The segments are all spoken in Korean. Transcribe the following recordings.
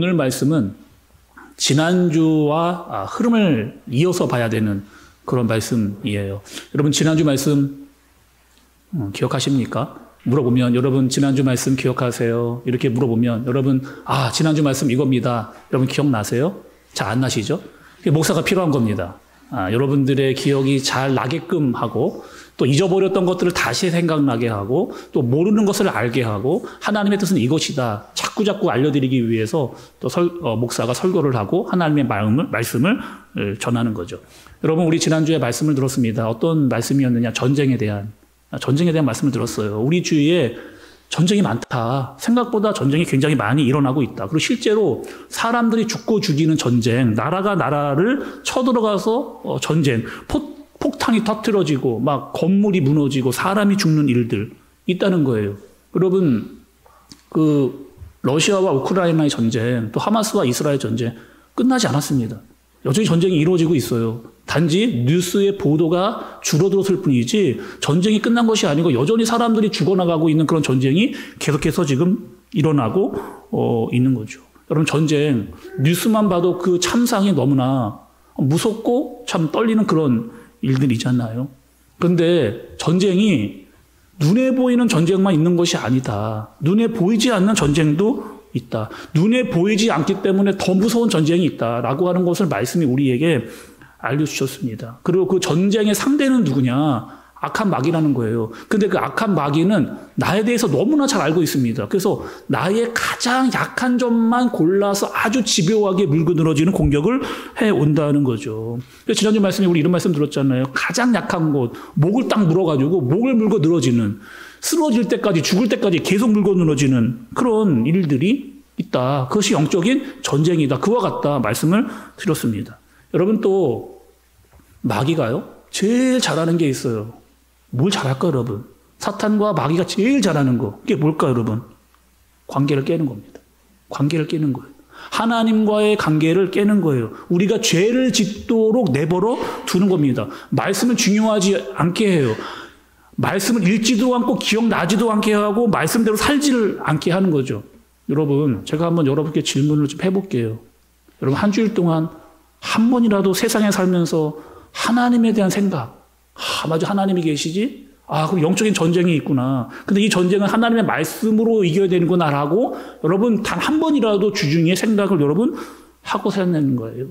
오늘 말씀은 지난주와 흐름을 이어서 봐야 되는 그런 말씀이에요. 여러분 지난주 말씀 기억하십니까? 물어보면 여러분 지난주 말씀 기억하세요? 이렇게 물어보면 여러분 지난주 말씀 이겁니다. 여러분 기억나세요? 잘 안 나시죠? 목사가 필요한 겁니다. 여러분들의 기억이 잘 나게끔 하고 또 잊어버렸던 것들을 다시 생각나게 하고 또 모르는 것을 알게 하고 하나님의 뜻은 이것이다. 자꾸 알려드리기 위해서 또 목사가 설교를 하고 하나님의 말씀을 전하는 거죠. 여러분 우리 지난주에 말씀을 들었습니다. 어떤 말씀이었느냐? 전쟁에 대한 말씀을 들었어요. 우리 주위에 전쟁이 많다. 생각보다 전쟁이 굉장히 많이 일어나고 있다. 그리고 실제로 사람들이 죽고 죽이는 전쟁, 나라가 나라를 쳐들어가서 전쟁, 폭탄이 터뜨려지고 막 건물이 무너지고 사람이 죽는 일들 있다는 거예요. 여러분 그 러시아와 우크라이나의 전쟁, 또 하마스와 이스라엘 전쟁 끝나지 않았습니다. 여전히 전쟁이 이루어지고 있어요. 단지 뉴스의 보도가 줄어들었을 뿐이지 전쟁이 끝난 것이 아니고 여전히 사람들이 죽어나가고 있는 그런 전쟁이 계속해서 지금 일어나고 있는 거죠. 여러분 전쟁 뉴스만 봐도 그 참상이 너무나 무섭고 참 떨리는 그런 일들이잖아요. 그런데 전쟁이 눈에 보이는 전쟁만 있는 것이 아니다. 눈에 보이지 않는 전쟁도 있다. 눈에 보이지 않기 때문에 더 무서운 전쟁이 있다라고 하는 것을 말씀이 우리에게 알려주셨습니다. 그리고 그 전쟁의 상대는 누구냐? 악한 마귀라는 거예요. 근데 그 악한 마귀는 나에 대해서 너무나 잘 알고 있습니다. 그래서 나의 가장 약한 점만 골라서 아주 집요하게 물고 늘어지는 공격을 해온다는 거죠. 지난주 말씀에 우리 이런 말씀 들었잖아요. 가장 약한 곳, 목을 딱 물어가지고 목을 물고 늘어지는, 쓰러질 때까지, 죽을 때까지 계속 물고 늘어지는 그런 일들이 있다. 그것이 영적인 전쟁이다. 그와 같다 말씀을 드렸습니다. 여러분 또 마귀가요, 제일 잘하는 게 있어요. 뭘 잘할까 여러분? 사탄과 마귀가 제일 잘하는 거, 그게 뭘까 여러분? 관계를 깨는 겁니다. 관계를 깨는 거예요. 하나님과의 관계를 깨는 거예요. 우리가 죄를 짓도록 내버려 두는 겁니다. 말씀을 중요하지 않게 해요. 말씀을 읽지도 않고 기억나지도 않게 하고 말씀대로 살지를 않게 하는 거죠. 여러분 제가 한번 여러분께 질문을 좀 해볼게요. 여러분 한 주일 동안 한 번이라도 세상에 살면서 하나님에 대한 생각, 맞아 하나님이 계시지? 그럼 영적인 전쟁이 있구나. 근데 이 전쟁은 하나님의 말씀으로 이겨야 되는구나 라고 여러분 단 한 번이라도 주중에 생각을 여러분 하고 살아내는 거예요.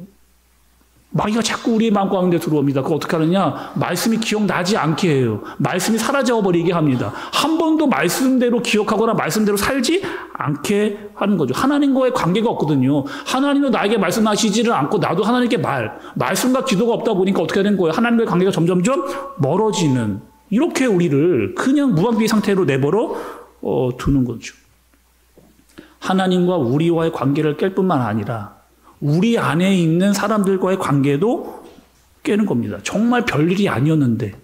마귀가 자꾸 우리의 마음 가운데 들어옵니다. 그거 어떻게 하느냐? 말씀이 기억나지 않게 해요. 말씀이 사라져버리게 합니다. 한 번도 말씀대로 기억하거나 말씀대로 살지 않게 하는 거죠. 하나님과의 관계가 없거든요. 하나님도 나에게 말씀하시지를 않고 나도 하나님께 말씀과 기도가 없다 보니까 어떻게 되는 거예요? 하나님과의 관계가 점점점 멀어지는, 이렇게 우리를 그냥 무방비 상태로 내버려 두는 거죠. 하나님과 우리와의 관계를 깰 뿐만 아니라 우리 안에 있는 사람들과의 관계도 깨는 겁니다. 정말 별일이 아니었는데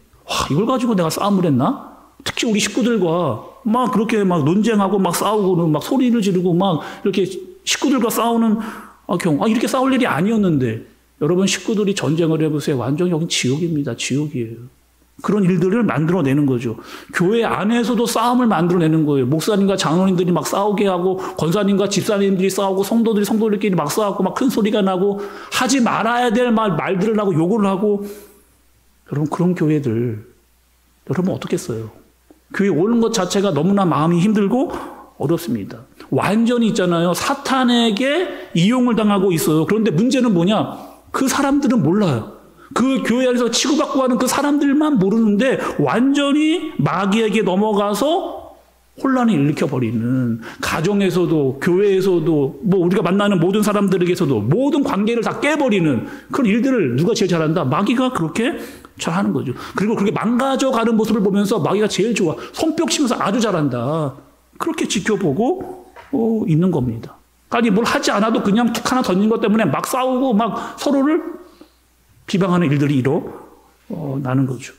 이걸 가지고 내가 싸움을 했나? 특히 우리 식구들과 막 그렇게 막 논쟁하고 막 싸우고는 막 소리를 지르고 막 이렇게 식구들과 싸우는 경우, 이렇게 싸울 일이 아니었는데, 여러분 식구들이 전쟁을 해보세요. 완전히 여긴 지옥입니다. 지옥이에요. 그런 일들을 만들어내는 거죠. 교회 안에서도 싸움을 만들어내는 거예요. 목사님과 장로님들이 막 싸우게 하고, 권사님과 집사님들이 싸우고, 성도들끼리 막 싸우고, 막 큰 소리가 나고, 하지 말아야 될 말들을 하고, 욕을 하고. 여러분, 그런 교회들, 여러분 어떻겠어요? 교회 오는 것 자체가 너무나 마음이 힘들고 어렵습니다. 완전히 있잖아요. 사탄에게 이용을 당하고 있어요. 그런데 문제는 뭐냐? 그 사람들은 몰라요. 그 교회 안에서 치고받고 하는 그 사람들만 모르는데 완전히 마귀에게 넘어가서 혼란을 일으켜버리는, 가정에서도 교회에서도 우리가 만나는 모든 사람들에게서도 모든 관계를 다 깨버리는 그런 일들을 누가 제일 잘한다? 마귀가 그렇게 잘하는 거죠. 그리고 그렇게 망가져가는 모습을 보면서 마귀가 제일 좋아. 손뼉 치면서 아주 잘한다. 그렇게 지켜보고 있는 겁니다. 아니 뭘 하지 않아도 그냥 툭 하나 던진 것 때문에 막 싸우고 막 서로를 비방하는 일들이 나는 거죠.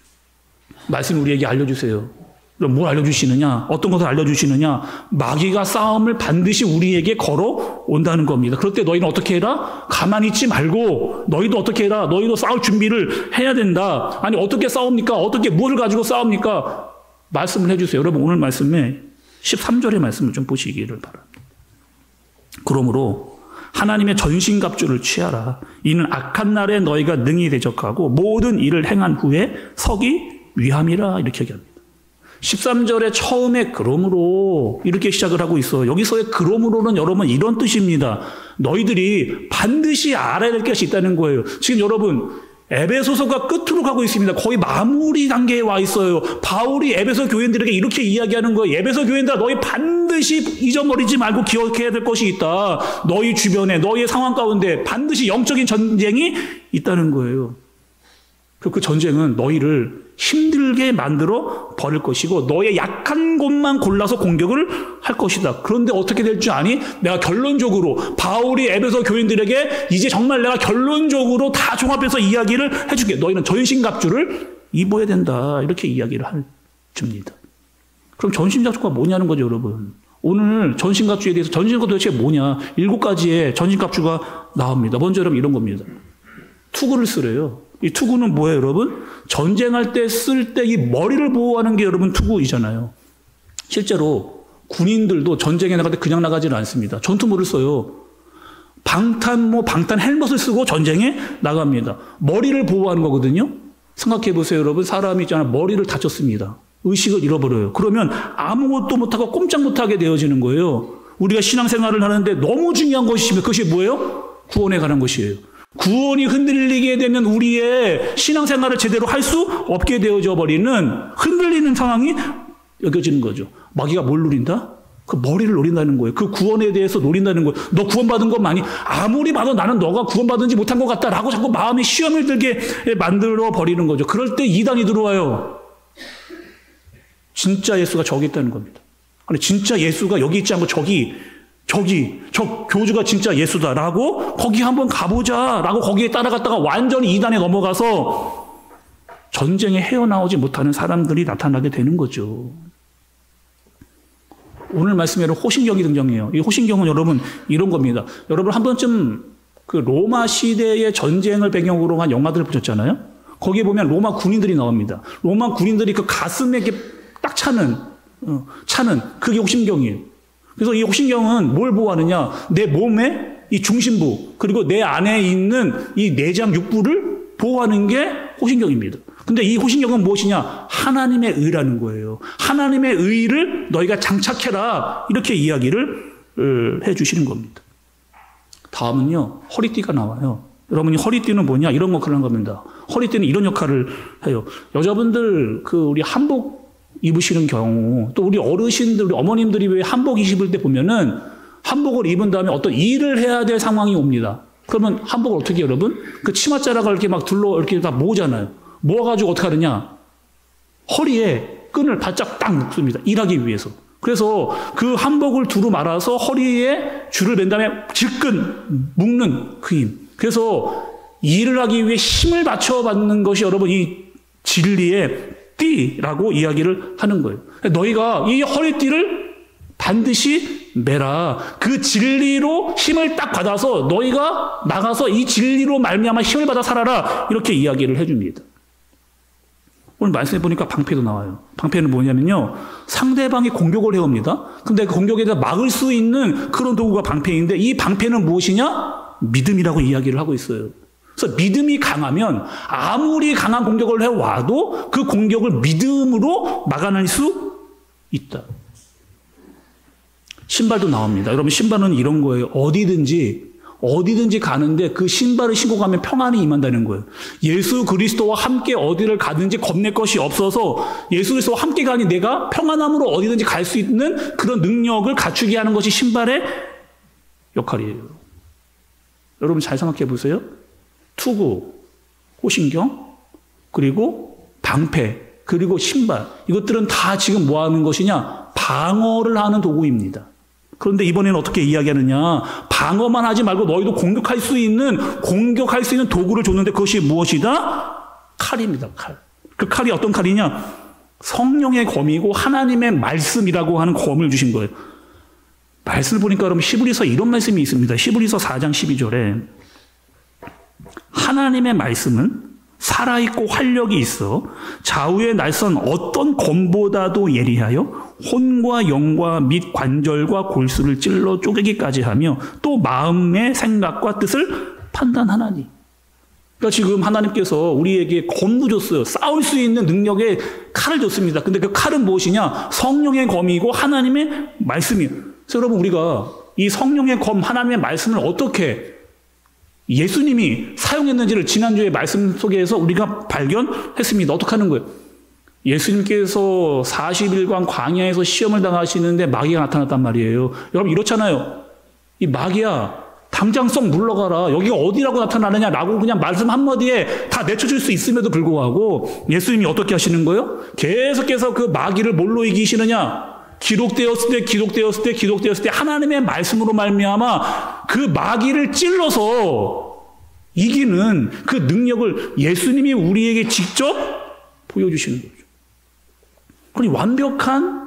말씀 우리에게 알려주세요. 뭘 알려주시느냐? 어떤 것을 알려주시느냐? 마귀가 싸움을 반드시 우리에게 걸어온다는 겁니다. 그럴 때 너희는 어떻게 해라? 가만히 있지 말고 너희도 어떻게 해라? 너희도 싸울 준비를 해야 된다. 아니 어떻게 싸웁니까? 어떻게 무엇을 가지고 싸웁니까? 말씀을 해주세요. 여러분 오늘 말씀에 13절의 말씀을 좀 보시기를 바랍니다. 그러므로 하나님의 전신갑주를 취하라. 이는 악한 날에 너희가 능히 대적하고 모든 일을 행한 후에 서기 위함이라. 이렇게 얘기합니다. 13절에 처음에 그러므로 이렇게 시작을 하고 있어요. 여기서의 그러므로는 여러분 이런 뜻입니다. 너희들이 반드시 알아야 될 것이 있다는 거예요. 지금 여러분 에베소서가 끝으로 가고 있습니다. 거의 마무리 단계에 와 있어요. 바울이 에베소 교인들에게 이렇게 이야기하는 거예요. 에베소 교인들아, 너희 반드시 잊어버리지 말고 기억해야 될 것이 있다. 너희 주변에, 너희의 상황 가운데 반드시 영적인 전쟁이 있다는 거예요. 그 전쟁은 너희를 힘들게 만들어 버릴 것이고 너의 약한 곳만 골라서 공격을 할 것이다. 그런데 어떻게 될 줄 아니? 내가 결론적으로 바울이 에베소 교인들에게 이제 정말 내가 결론적으로 다 종합해서 이야기를 해줄게. 너희는 전신갑주를 입어야 된다. 이렇게 이야기를 줍니다. 그럼 전신갑주가 뭐냐는 거죠, 여러분. 오늘 전신갑주에 대해서 전신갑주 도대체 뭐냐? 7가지의 전신갑주가 나옵니다. 먼저 여러분 이런 겁니다. 투구를 쓰래요. 이 투구는 뭐예요, 여러분? 전쟁할 때 쓸 때 이 머리를 보호하는 게 여러분 투구이잖아요. 실제로 군인들도 전쟁에 나갈 때 그냥 나가지는 않습니다. 전투모를 써요. 방탄 헬멧을 쓰고 전쟁에 나갑니다. 머리를 보호하는 거거든요. 생각해 보세요, 여러분. 사람이 있잖아요. 머리를 다쳤습니다. 의식을 잃어버려요. 그러면 아무것도 못하고 꼼짝 못하게 되어지는 거예요. 우리가 신앙생활을 하는데 너무 중요한 것이 그것이 뭐예요? 구원에 관한 것이에요. 구원이 흔들리게 되면 우리의 신앙생활을 제대로 할 수 없게 되어져 버리는 흔들리는 상황이 여겨지는 거죠. 마귀가 뭘 노린다? 그 머리를 노린다는 거예요. 그 구원에 대해서 노린다는 거예요. 너 구원받은 것 많이? 아무리 봐도 나는 너가 구원받은지 못한 것 같다라고 자꾸 마음에 시험을 들게 만들어 버리는 거죠. 그럴 때 이단이 들어와요. 진짜 예수가 저기 있다는 겁니다. 근데 진짜 예수가 여기 있지 않고 저 교주가 진짜 예수다라고 거기 한번 가보자라고 거기에 따라갔다가 완전히 이단에 넘어가서 전쟁에 헤어나오지 못하는 사람들이 나타나게 되는 거죠. 오늘 말씀에는 호신경이 등장해요. 이 호신경은 여러분 이런 겁니다. 여러분 한 번쯤 그 로마 시대의 전쟁을 배경으로 한 영화들을 보셨잖아요. 거기에 보면 로마 군인들이 나옵니다. 로마 군인들이 그 가슴에 이렇게 딱 차는 그게 호신경이에요. 그래서 이 호신경은 뭘 보호하느냐? 내 몸의 이 중심부, 그리고 내 안에 있는 이 내장 육부를 보호하는 게 호신경입니다. 근데 이 호신경은 무엇이냐? 하나님의 의라는 거예요. 하나님의 의를 너희가 장착해라. 이렇게 이야기를 해주시는 겁니다. 다음은요, 허리띠가 나와요. 여러분이 허리띠는 뭐냐? 이런 역할을 한 겁니다. 허리띠는 이런 역할을 해요. 여자분들, 우리 한복 입으시는 경우, 또 우리 어르신들, 우리 어머님들이 왜 한복 입을 때 보면은 한복을 입은 다음에 어떤 일을 해야 될 상황이 옵니다. 그러면 한복을 어떻게 해요, 여러분? 그 치맛자락을 이렇게 막 이렇게 다 모으잖아요. 모아가지고 어떻게 하느냐? 허리에 끈을 바짝 딱 묶습니다. 일하기 위해서. 그래서 그 한복을 두루 말아서 허리에 줄을 맨 다음에 질끈 묶는 그 힘. 그래서 일을 하기 위해 힘을 받쳐받는 것이 여러분 이 진리의 띠라고 이야기를 하는 거예요. 너희가 이 허리띠를 반드시 매라. 그 진리로 힘을 딱 받아서 너희가 나가서 이 진리로 말미암아 힘을 받아 살아라. 이렇게 이야기를 해줍니다. 오늘 말씀해 보니까 방패도 나와요. 방패는 뭐냐면요, 상대방이 공격을 해옵니다. 근데 그 공격에 대해 막을 수 있는 그런 도구가 방패인데 이 방패는 무엇이냐? 믿음이라고 이야기를 하고 있어요. 그래서 믿음이 강하면 아무리 강한 공격을 해와도 그 공격을 믿음으로 막아낼 수 있다. 신발도 나옵니다. 여러분 신발은 이런 거예요. 어디든지 가는데 그 신발을 신고 가면 평안이 임한다는 거예요. 예수 그리스도와 함께 어디를 가든지 겁낼 것이 없어서 예수 그리스도와 함께 가니 내가 평안함으로 어디든지 갈 수 있는 그런 능력을 갖추게 하는 것이 신발의 역할이에요. 여러분 잘 생각해 보세요. 투구, 호신경, 그리고 방패, 그리고 신발. 이것들은 다 지금 뭐 하는 것이냐? 방어를 하는 도구입니다. 그런데 이번에는 어떻게 이야기하느냐? 방어만 하지 말고 너희도 공격할 수 있는 도구를 줬는데 그것이 무엇이다? 칼입니다, 칼. 그 칼이 어떤 칼이냐? 성령의 검이고 하나님의 말씀이라고 하는 검을 주신 거예요. 말씀을 보니까 여러분 히브리서 이런 말씀이 있습니다. 히브리서 4장 12절에 하나님의 말씀은 살아있고 활력이 있어 좌우의 날선 어떤 검보다도 예리하여 혼과 영과 및 관절과 골수를 찔러 쪼개기까지 하며 또 마음의 생각과 뜻을 판단하나니. 그러니까 지금 하나님께서 우리에게 검도 줬어요. 싸울 수 있는 능력의 칼을 줬습니다. 근데 그 칼은 무엇이냐? 성령의 검이고 하나님의 말씀이에요. 그래서 여러분, 우리가 이 성령의 검, 하나님의 말씀을 어떻게 예수님이 사용했는지를 지난주에 말씀 속에서 우리가 발견했습니다. 어떻게 하는 거예요? 예수님께서 40일간 광야에서 시험을 당하시는데 마귀가 나타났단 말이에요. 여러분, 이렇잖아요. 이 마귀야, 당장 썩 물러가라. 여기가 어디라고 나타나느냐라고 그냥 말씀 한마디에 다 내쳐줄 수 있음에도 불구하고 예수님이 어떻게 하시는 거예요? 계속해서 그 마귀를 뭘로 이기시느냐? 기록되었을 때 하나님의 말씀으로 말미암아 그 마귀를 찔러서 이기는 그 능력을 예수님이 우리에게 직접 보여주시는 거죠. 그러니 완벽한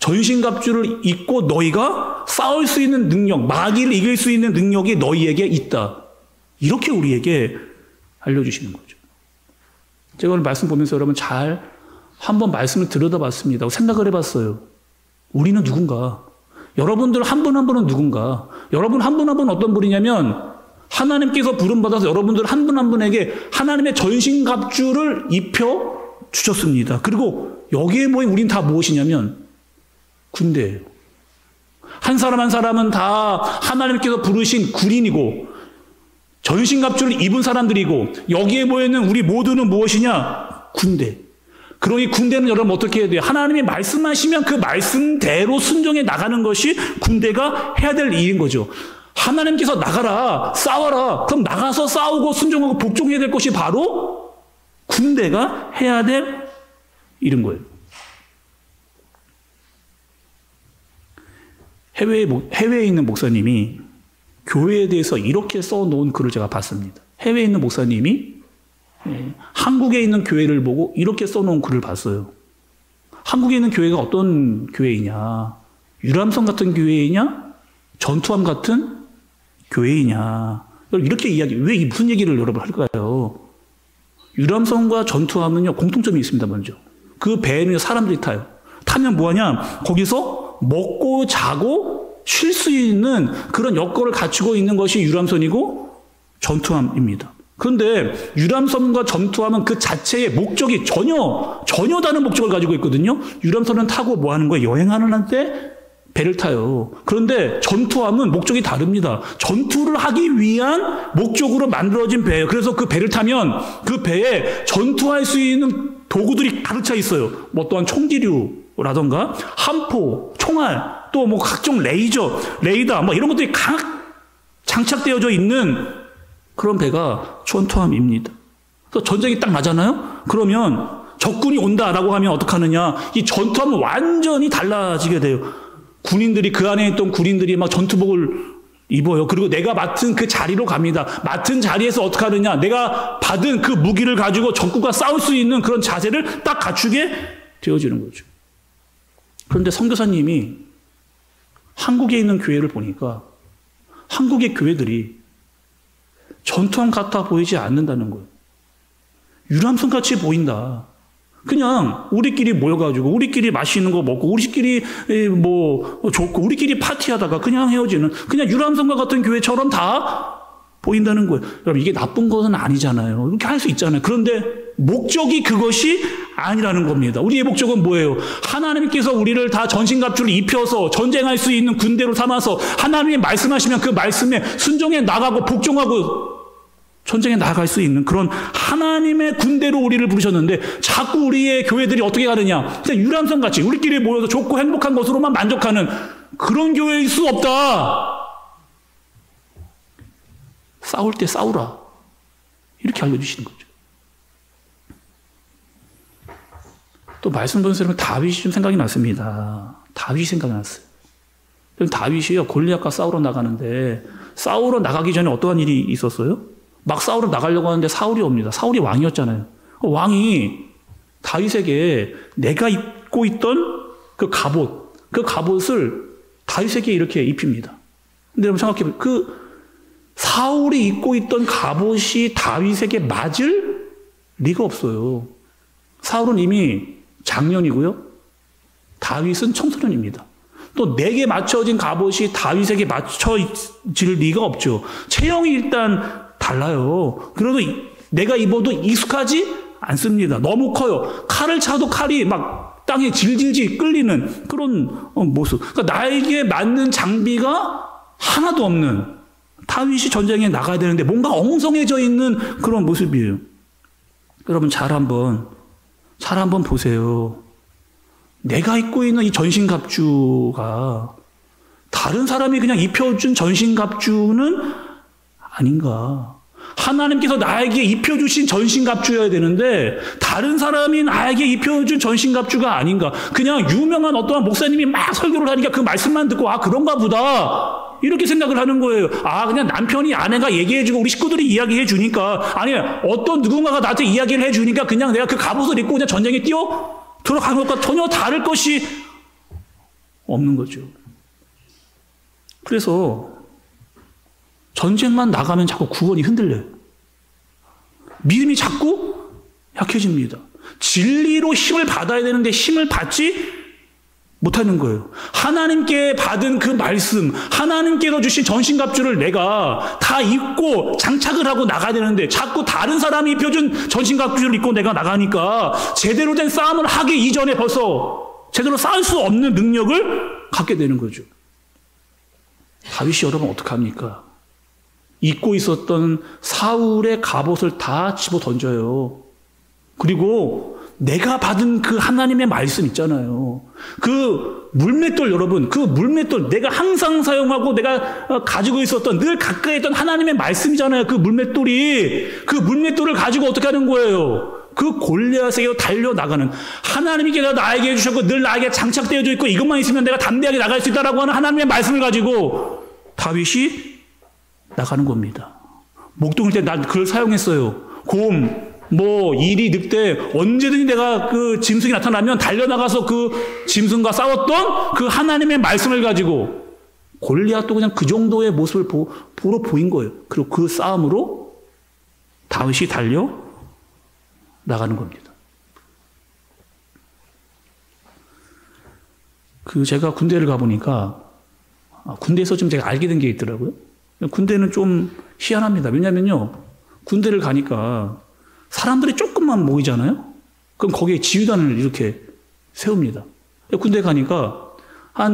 전신갑주를 입고 너희가 싸울 수 있는 능력, 마귀를 이길 수 있는 능력이 너희에게 있다. 이렇게 우리에게 알려주시는 거죠. 제가 오늘 말씀 보면서 여러분 잘 한번 말씀을 들여다봤습니다. 생각을 해봤어요. 우리는 누군가? 여러분들 한 분 한 분은 누군가? 여러분 한 분 한 분은 어떤 분이냐면 하나님께서 부름받아서 여러분들 한 분 한 분에게 하나님의 전신갑주를 입혀 주셨습니다. 그리고 여기에 모인 우린 다 무엇이냐면 군대예요. 한 사람 한 사람은 다 하나님께서 부르신 군인이고 전신갑주를 입은 사람들이고 여기에 모여있는 우리 모두는 무엇이냐? 군대. 그러니 군대는 여러분 어떻게 해야 돼요? 하나님이 말씀하시면 그 말씀대로 순종해 나가는 것이 군대가 해야 될 일인 거죠. 하나님께서 나가라, 싸워라. 그럼 나가서 싸우고 순종하고 복종해야 될 것이 바로 군대가 해야 될 일인 거예요. 해외에 있는 목사님이 교회에 대해서 이렇게 써놓은 글을 제가 봤습니다. 해외에 있는 목사님이 한국에 있는 교회를 보고 이렇게 써놓은 글을 봤어요. 한국에 있는 교회가 어떤 교회이냐? 유람선 같은 교회이냐? 전투함 같은 교회이냐? 이렇게 이야기, 왜 무슨 얘기를 여러분 할까요? 유람선과 전투함은요, 공통점이 있습니다, 먼저. 그 배에는 사람들이 타요. 타면 뭐하냐? 거기서 먹고 자고 쉴 수 있는 그런 여건을 갖추고 있는 것이 유람선이고 전투함입니다. 그런데 유람선과 전투함은 그 자체의 목적이 전혀 다른 목적을 가지고 있거든요. 유람선은 타고 뭐 하는 거예요? 여행하는 때 배를 타요. 그런데 전투함은 목적이 다릅니다. 전투를 하기 위한 목적으로 만들어진 배예요. 그래서 그 배를 타면 그 배에 전투할 수 있는 도구들이 가득 차 있어요. 뭐 또한 총기류라던가 함포, 총알, 또 뭐 각종 레이더, 뭐 이런 것들이 장착되어져 있는 그런 배가 전투함입니다. 그래서 전쟁이 딱 나잖아요? 그러면 적군이 온다라고 하면 어떡하느냐? 이 전투함은 완전히 달라지게 돼요. 군인들이, 그 안에 있던 군인들이 막 전투복을 입어요. 그리고 내가 맡은 그 자리로 갑니다. 맡은 자리에서 어떻게 하느냐? 내가 받은 그 무기를 가지고 적군과 싸울 수 있는 그런 자세를 딱 갖추게 되어지는 거죠. 그런데 선교사님이 한국에 있는 교회를 보니까 한국의 교회들이 전투함 같아 보이지 않는다는 거예요. 유람선 같이 보인다. 그냥 우리끼리 모여가지고 우리끼리 맛있는 거 먹고 우리끼리 뭐 좋고 우리끼리 파티하다가 그냥 헤어지는 그냥 유람선과 같은 교회처럼 다 보인다는 거예요. 여러분, 이게 나쁜 것은 아니잖아요. 이렇게 할 수 있잖아요. 그런데 목적이 그것이 아니라는 겁니다. 우리의 목적은 뭐예요? 하나님께서 우리를 다 전신갑주를 입혀서 전쟁할 수 있는 군대로 삼아서 하나님이 말씀하시면 그 말씀에 순종해 나가고 복종하고 전쟁에 나갈 수 있는 그런 하나님의 군대로 우리를 부르셨는데 자꾸 우리의 교회들이 어떻게 가느냐? 그냥 유람선같이 우리끼리 모여서 좋고 행복한 것으로만 만족하는 그런 교회일 수 없다. 싸울 때 싸우라. 이렇게 알려주시는 거죠. 또 말씀 보면서 다윗이 좀 생각이 났습니다. 다윗이 생각이 났어요. 다윗이요, 골리앗과 싸우러 나가는데 싸우러 나가기 전에 어떠한 일이 있었어요? 막 싸우러 나가려고 하는데 사울이 옵니다. 사울이 왕이었잖아요. 왕이 다윗에게 내가 입고 있던 그 갑옷을 다윗에게 이렇게 입힙니다. 근데 여러분 생각해보세요. 그 사울이 입고 있던 갑옷이 다윗에게 맞을 리가 없어요. 사울은 이미 장년이고요. 다윗은 청소년입니다. 또 내게 맞춰진 갑옷이 다윗에게 맞춰질 리가 없죠. 체형이 일단 달라요. 그래도 내가 입어도 익숙하지 않습니다. 너무 커요. 칼을 차도 칼이 막 땅에 질질질 끌리는 그런 모습. 그러니까 나에게 맞는 장비가 하나도 없는 다윗이 전쟁에 나가야 되는데 뭔가 엉성해져 있는 그런 모습이에요. 여러분 잘 한번 보세요. 내가 입고 있는 이 전신갑주가 다른 사람이 그냥 입혀준 전신갑주는 아닌가. 하나님께서 나에게 입혀주신 전신갑주여야 되는데 다른 사람이 나에게 입혀준 전신갑주가 아닌가. 그냥 유명한 어떠한 목사님이 막 설교를 하니까 그 말씀만 듣고 아 그런가 보다 이렇게 생각을 하는 거예요. 아 그냥 남편이 아내가 얘기해주고 우리 식구들이 이야기해주니까 아니 어떤 누군가가 나한테 이야기를 해주니까 그냥 내가 그 갑옷을 입고 그냥 전쟁에 뛰어 들어간 것과 전혀 다를 것이 없는 거죠. 그래서 전쟁만 나가면 자꾸 구원이 흔들려요. 믿음이 자꾸 약해집니다. 진리로 힘을 받아야 되는데 힘을 받지 못하는 거예요. 하나님께 받은 그 말씀, 하나님께서 주신 전신갑주를 내가 다 입고 장착을 하고 나가야 되는데 자꾸 다른 사람이 입혀준 전신갑주를 입고 내가 나가니까 제대로 된 싸움을 하기 이전에 벌써 제대로 싸울 수 없는 능력을 갖게 되는 거죠. 다윗이 여러분 어떡합니까? 입고 있었던 사울의 갑옷을 다 집어 던져요. 그리고 내가 받은 그 하나님의 말씀 있잖아요. 그 물맷돌 여러분, 그 물맷돌 내가 항상 사용하고 내가 가지고 있었던 늘 가까이 있던 하나님의 말씀이잖아요. 그 물맷돌을 가지고 어떻게 하는 거예요? 그 골리앗에게 달려나가는 하나님께서 나에게 해주셨고 늘 나에게 장착되어져 있고 이것만 있으면 내가 담대하게 나갈 수 있다라고 하는 하나님의 말씀을 가지고 다윗이 나가는 겁니다. 목동일 때 난 그걸 사용했어요. 곰, 이리, 늑대 언제든지 내가 그 짐승이 나타나면 달려나가서 그 짐승과 싸웠던 그 하나님의 말씀을 가지고 골리앗도 그냥 그 정도의 모습을 보러 보인 거예요. 그리고 그 싸움으로 다윗이 달려 나가는 겁니다. 제가 군대를 가보니까 군대에서 좀 제가 알게 된 게 있더라고요. 군대는 좀 희한합니다. 왜냐면요, 군대를 가니까 사람들이 조금만 모이잖아요? 그럼 거기에 지휘관을 이렇게 세웁니다. 군대 가니까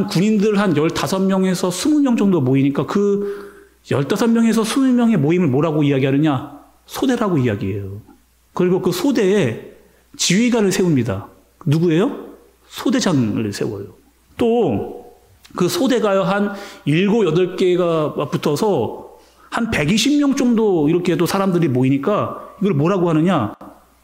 군인들 한 15명에서 20명 정도 모이니까 그 15명에서 20명의 모임을 뭐라고 이야기하느냐? 소대라고 이야기해요. 그리고 그 소대에 지휘관을 세웁니다. 누구예요? 소대장을 세워요. 또 그 소대가요, 한 7, 8개가 붙어서 한 120명 정도 이렇게 또 사람들이 모이니까 이걸 뭐라고 하느냐?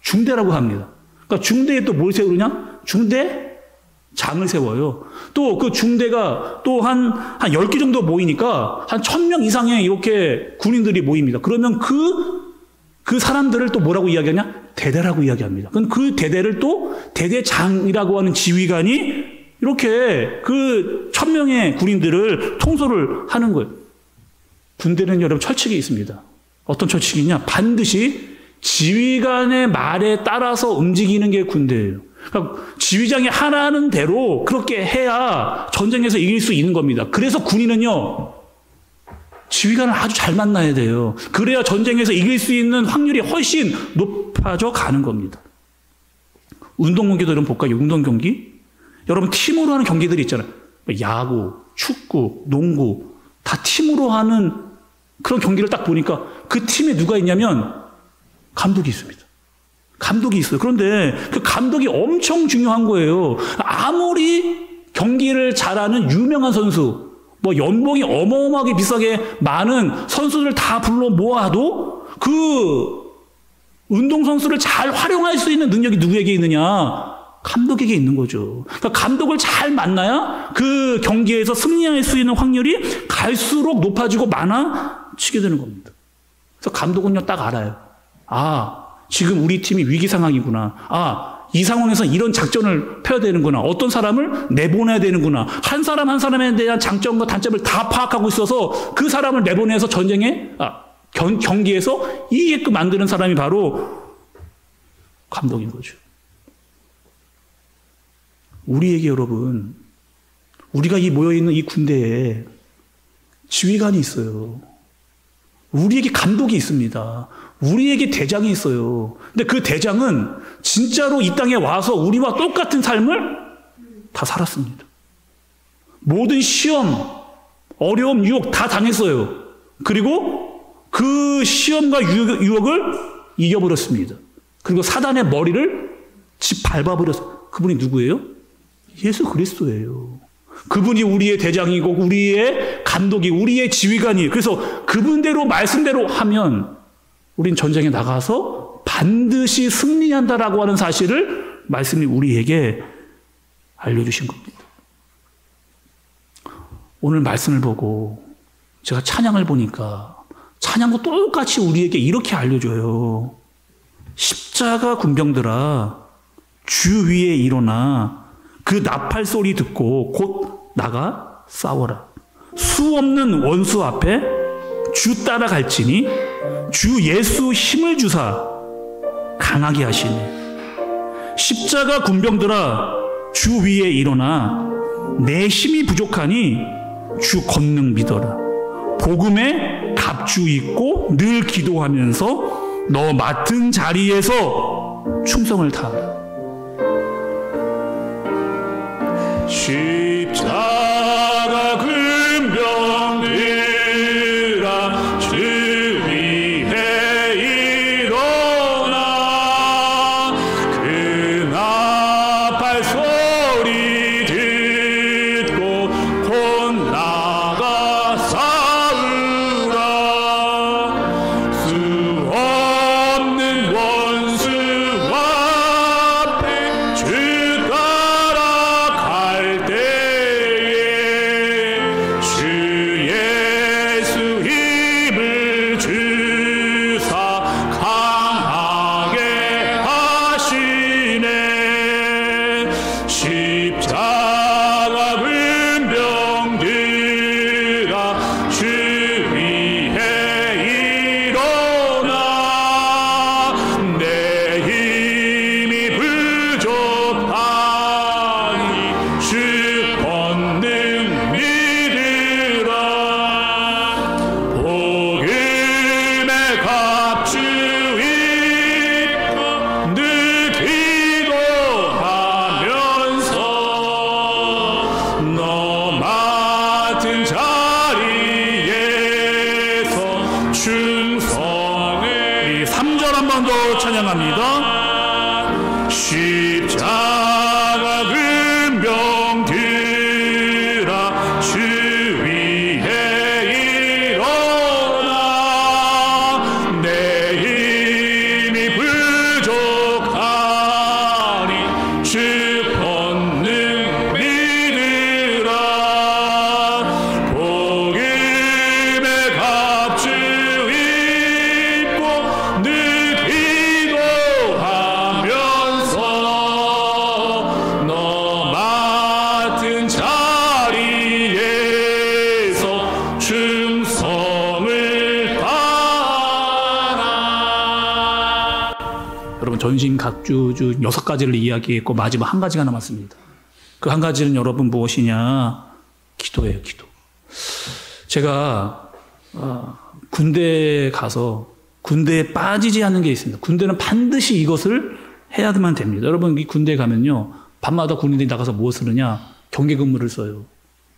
중대라고 합니다. 그러니까 중대에 또 뭘 세우느냐? 중대장을 세워요. 또 그 중대가 또 한 10개 정도 모이니까 한 1000명 이상의 이렇게 군인들이 모입니다. 그러면 그 사람들을 또 뭐라고 이야기하냐? 대대라고 이야기합니다. 그럼 그 대대를 또 대대장이라고 하는 지휘관이 이렇게 그 1000명의 군인들을 통솔을 하는 거예요. 군대는 여러분 철칙이 있습니다. 어떤 철칙이냐? 반드시 지휘관의 말에 따라서 움직이는 게 군대예요. 그러니까 지휘장이 하라는 대로 그렇게 해야 전쟁에서 이길 수 있는 겁니다. 그래서 군인은요, 지휘관을 아주 잘 만나야 돼요. 그래야 전쟁에서 이길 수 있는 확률이 훨씬 높아져 가는 겁니다. 운동 경기도 여러분 볼까요? 운동 경기? 여러분 팀으로 하는 경기들이 있잖아요. 야구, 축구, 농구 다 팀으로 하는 그런 경기를 딱 보니까 그 팀에 누가 있냐면 감독이 있습니다. 감독이 있어요. 그런데 그 감독이 엄청 중요한 거예요. 아무리 경기를 잘하는 유명한 선수, 연봉이 어마어마하게 비싸게 많은 선수들 다 불러 모아도 그 운동선수를 잘 활용할 수 있는 능력이 누구에게 있느냐? 감독에게 있는 거죠. 그러니까 감독을 잘 만나야 그 경기에서 승리할 수 있는 확률이 갈수록 높아지고 많아지게 되는 겁니다. 그래서 감독은요, 딱 알아요. 지금 우리 팀이 위기 상황이구나. 이 상황에서 이런 작전을 펴야 되는구나. 어떤 사람을 내보내야 되는구나. 한 사람 한 사람에 대한 장점과 단점을 다 파악하고 있어서 그 사람을 내보내서 경기에서 이기게끔 만드는 사람이 바로 감독인 거죠. 우리에게 여러분, 우리가 이 모여있는 이 군대에 지휘관이 있어요. 우리에게 감독이 있습니다. 우리에게 대장이 있어요. 근데 그 대장은 진짜로 이 땅에 와서 우리와 똑같은 삶을 다 살았습니다. 모든 시험, 어려움, 유혹 다 당했어요. 그리고 그 시험과 유혹을 이겨버렸습니다. 그리고 사단의 머리를 밟아버렸어요. 그분이 누구예요? 예수 그리스도예요. 그분이 우리의 대장이고 우리의 감독이 우리의 지휘관이에요. 그래서 그분대로 말씀대로 하면 우린 전쟁에 나가서 반드시 승리한다라고 하는 사실을 말씀이 우리에게 알려주신 겁니다. 오늘 말씀을 보고 제가 찬양을 보니까 찬양도 똑같이 우리에게 이렇게 알려줘요. 십자가 군병들아 주 위에 일어나 그 나팔 소리 듣고 곧 나가 싸워라. 수 없는 원수 앞에 주 따라갈지니 주 예수 힘을 주사 강하게 하시네. 십자가 군병들아 주 위에 일어나 내 힘이 부족하니 주 권능 믿어라. 복음에 갑주 입고 늘 기도하면서 너 맡은 자리에서 충성을 다하라. 십자가 군병들아 주 위에 일어나 그 나팔 소리 듣고 곧 나가 싸우라. 수 없는 원수 앞에 주 따라갈 때에 주 예수 힘을 주사 강하게 하시네. 십자가 군병들아 주 위에 일어나 내 힘이 부족하니 주 권능 믿으라. 복음의 갑주 입고 늘 기도하면서 너 맡은 자리에서 충성을. 3절 한 번 더 찬양합니다. 십자가 군병들아 주 위에 일어나 내 힘이 부족하니 주 권능 믿으라. 복음의 갑주 입고 늘 기도하면서 너 맡은 자리에서 충성을 다하라. 여러분 전신 각주 중 6가지를 이야기했고 마지막 한 가지가 남았습니다. 그 한 가지는 여러분 무엇이냐? 기도예요. 기도. 제가 군대에 가서 군대에 빠지지 않는 게 있습니다. 군대는 반드시 이것을 해야만 됩니다. 여러분 이 군대에 가면요 밤마다 군인들이 나가서 무엇을 하냐? 경계근무를 써요.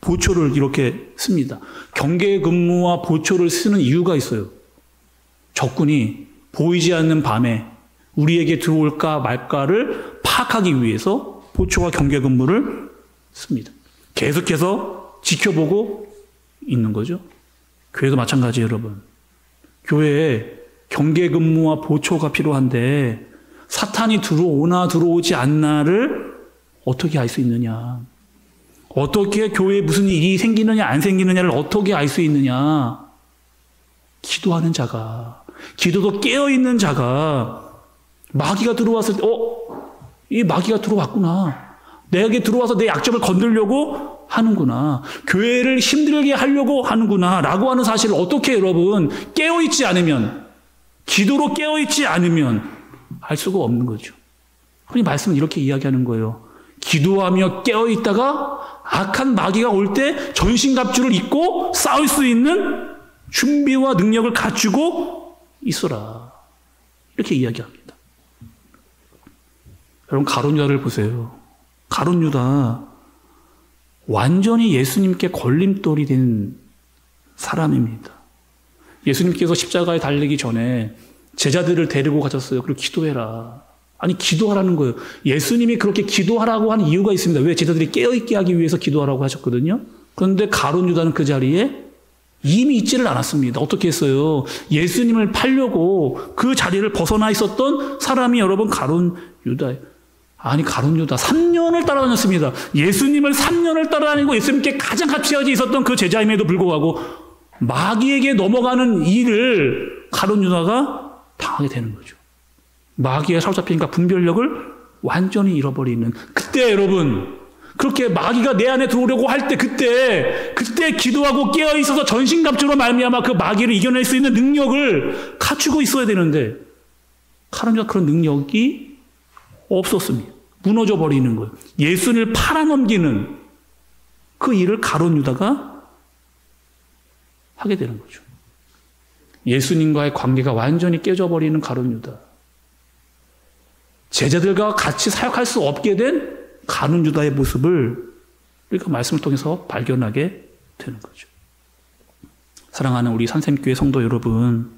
보초를 이렇게 씁니다. 경계근무와 보초를 쓰는 이유가 있어요. 적군이 보이지 않는 밤에 우리에게 들어올까 말까를 파악하기 위해서 보초와 경계근무를 씁니다. 계속해서 지켜보고 있는 거죠. 교회도 마찬가지예요, 여러분. 교회에 경계근무와 보초가 필요한데 사탄이 들어오나 들어오지 않나를 어떻게 알 수 있느냐? 어떻게 교회에 무슨 일이 생기느냐 안 생기느냐를 어떻게 알 수 있느냐? 기도하는 자가, 기도도 깨어있는 자가 마귀가 들어왔을 때 이 마귀가 들어왔구나. 내게 들어와서 내 약점을 건들려고 하는구나. 교회를 힘들게 하려고 하는구나. 라고 하는 사실을 어떻게 여러분 깨어있지 않으면, 기도로 깨어있지 않으면 알 수가 없는 거죠. 흔히 말씀은 이렇게 이야기하는 거예요. 기도하며 깨어있다가 악한 마귀가 올 때 전신갑주를 입고 싸울 수 있는 준비와 능력을 갖추고 있어라. 이렇게 이야기합니다. 여러분, 가룟 유다를 보세요. 가룟 유다 완전히 예수님께 걸림돌이 된 사람입니다. 예수님께서 십자가에 달리기 전에 제자들을 데리고 가셨어요. 그리고 기도해라. 아니, 기도하라는 거예요. 예수님이 그렇게 기도하라고 한 이유가 있습니다. 왜? 제자들이 깨어있게 하기 위해서 기도하라고 하셨거든요. 그런데 가룟 유다는 그 자리에 이미 있지를 않았습니다. 어떻게 했어요? 예수님을 팔려고 그 자리를 벗어나 있었던 사람이 여러분 가룟 유다예요. 아니, 가룟 유다 3년을 따라다녔습니다. 예수님을 3년을 따라다니고 예수님께 가장 가까이 있었던 그 제자임에도 불구하고 마귀에게 넘어가는 일을 가룟 유다가 당하게 되는 거죠. 마귀에 사로잡히니까 분별력을 완전히 잃어버리는, 그때 여러분, 그렇게 마귀가 내 안에 들어오려고 할 때 그때 기도하고 깨어있어서 전신갑주로 말미암아 그 마귀를 이겨낼 수 있는 능력을 갖추고 있어야 되는데 가룟 유다 그런 능력이 없었습니다. 무너져 버리는 거예요. 예수님을 팔아넘기는 그 일을 가룟 유다가 하게 되는 거죠. 예수님과의 관계가 완전히 깨져버리는 가룟 유다. 제자들과 같이 사역할 수 없게 된 가룟 유다의 모습을 우리가 말씀을 통해서 발견하게 되는 거죠. 사랑하는 우리 산샘교회 성도 여러분,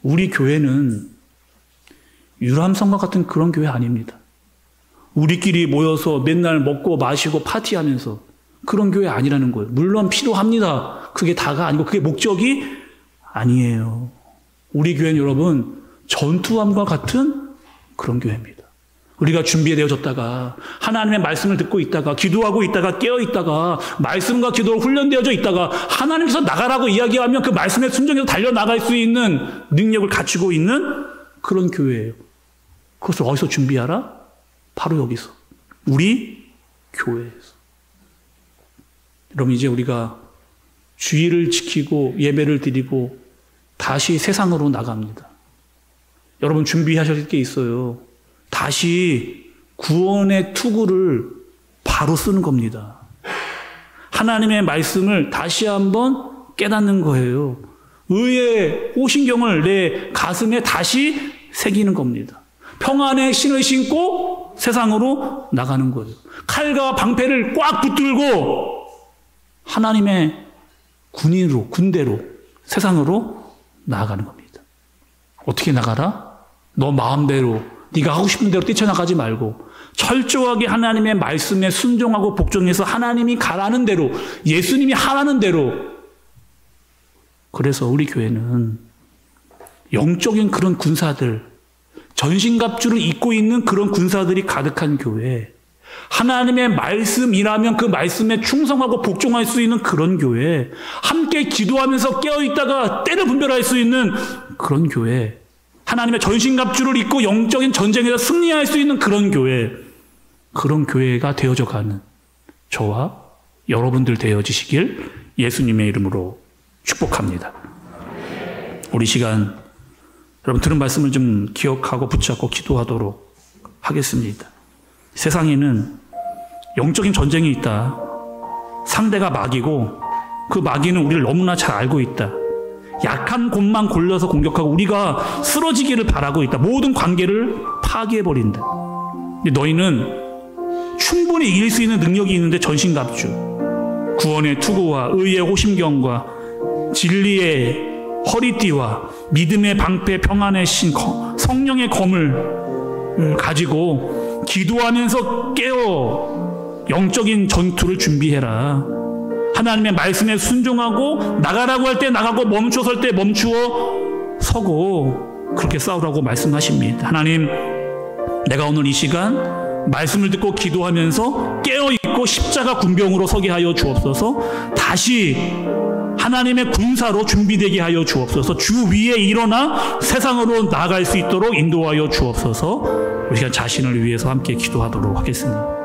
우리 교회는 유람선과 같은 그런 교회 아닙니다. 우리끼리 모여서 맨날 먹고 마시고 파티하면서 그런 교회 아니라는 거예요. 물론 필요합니다. 그게 다가 아니고 그게 목적이 아니에요. 우리 교회는 여러분 전투함과 같은 그런 교회입니다. 우리가 준비되어졌다가 하나님의 말씀을 듣고 있다가 기도하고 있다가 깨어있다가 말씀과 기도로 훈련되어져 있다가 하나님께서 나가라고 이야기하면 그 말씀에 순종해서 달려나갈 수 있는 능력을 갖추고 있는 그런 교회예요. 그것을 어디서 준비하라? 바로 여기서. 우리 교회에서. 여러분, 이제 우리가 주의를 지키고 예배를 드리고 다시 세상으로 나갑니다. 여러분, 준비하실 게 있어요. 다시 구원의 투구를 바로 쓰는 겁니다. 하나님의 말씀을 다시 한번 깨닫는 거예요. 의의 호신경을 내 가슴에 다시 새기는 겁니다. 평안의 신을 신고 세상으로 나가는 거예요. 칼과 방패를 꽉 붙들고 하나님의 군인으로, 군대로 세상으로 나아가는 겁니다. 어떻게 나가라? 너 마음대로, 네가 하고 싶은 대로 뛰쳐나가지 말고 철저하게 하나님의 말씀에 순종하고 복종해서 하나님이 가라는 대로, 예수님이 하라는 대로. 그래서 우리 교회는 영적인 그런 군사들, 전신갑주를 입고 있는 그런 군사들이 가득한 교회, 하나님의 말씀이라면 그 말씀에 충성하고 복종할 수 있는 그런 교회, 함께 기도하면서 깨어있다가 때를 분별할 수 있는 그런 교회, 하나님의 전신갑주를 입고 영적인 전쟁에서 승리할 수 있는 그런 교회, 그런 교회가 되어져가는 저와 여러분들 되어지시길 예수님의 이름으로 축복합니다. 우리 시간 여러분 들은 말씀을 좀 기억하고 붙잡고 기도하도록 하겠습니다. 세상에는 영적인 전쟁이 있다. 상대가 마귀고 그 마귀는 우리를 너무나 잘 알고 있다. 약한 곳만 골라서 공격하고 우리가 쓰러지기를 바라고 있다. 모든 관계를 파괴해버린다. 너희는 충분히 이길 수 있는 능력이 있는데 전신갑주, 구원의 투구와 의의 호심경과 진리의 허리띠와 믿음의 방패, 평안의 신, 성령의 검을 가지고 기도하면서 깨어 영적인 전투를 준비해라. 하나님의 말씀에 순종하고 나가라고 할 때 나가고 멈추어 설 때 멈추어 서고 그렇게 싸우라고 말씀하십니다. 하나님, 내가 오늘 이 시간 말씀을 듣고 기도하면서 깨어있고 십자가 군병으로 서게 하여 주옵소서. 다시 하나님의 군사로 준비되게 하여 주옵소서. 주 위에 일어나 세상으로 나아갈 수 있도록 인도하여 주옵소서. 우리가 자신을 위해서 함께 기도하도록 하겠습니다.